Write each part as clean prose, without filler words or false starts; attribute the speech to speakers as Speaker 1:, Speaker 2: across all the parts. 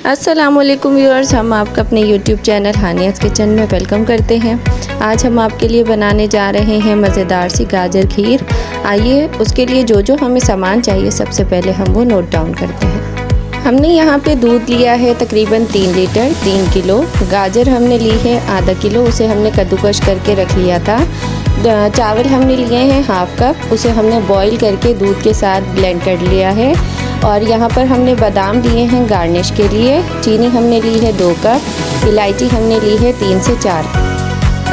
Speaker 1: अस्सलामुअलैकुम व्यूअर्स, हम आपका अपने YouTube चैनल हानियाज़ किचन में वेलकम करते हैं। आज हम आपके लिए बनाने जा रहे हैं मज़ेदार सी गाजर खीर। आइए उसके लिए जो जो हमें सामान चाहिए सबसे पहले हम वो नोट डाउन करते हैं। हमने यहाँ पे दूध लिया है तकरीबन 3 लीटर 3 किलो। गाजर हमने ली है आधा किलो, उसे हमने कद्दूकश करके रख लिया था। चावल हमने लिए हैं हाफ़ कप, उसे हमने बॉईल करके दूध के साथ ब्लेंड कर लिया है। और यहाँ पर हमने बादाम लिए हैं गार्निश के लिए। चीनी हमने ली है 2 कप। इलायची हमने ली है 3 से 4।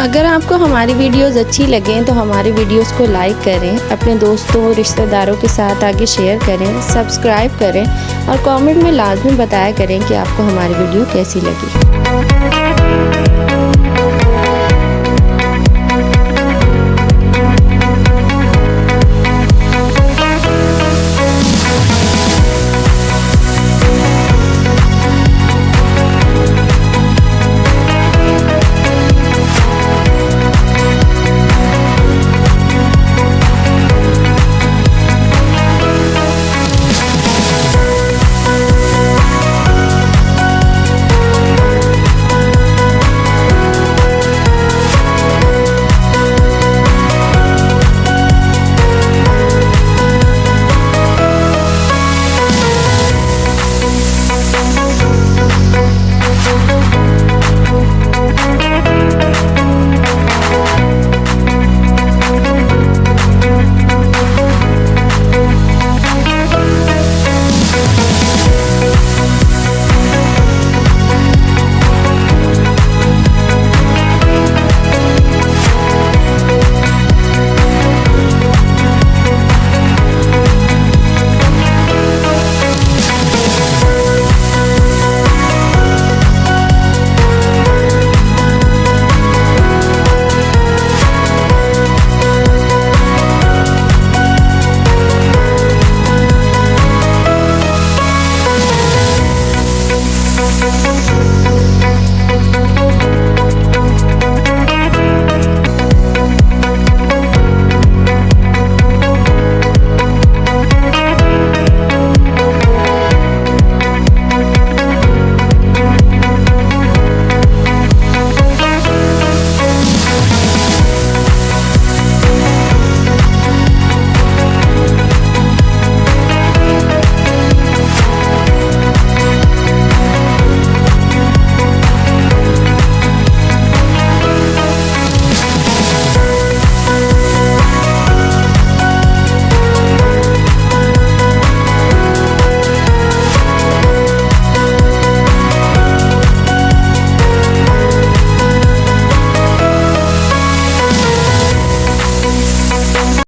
Speaker 1: अगर आपको हमारी वीडियोस अच्छी लगें तो हमारी वीडियोस को लाइक करें, अपने दोस्तों रिश्तेदारों के साथ आगे शेयर करें, सब्सक्राइब करें और कमेंट में लाजमी बताया करें कि आपको हमारी वीडियो कैसी लगी।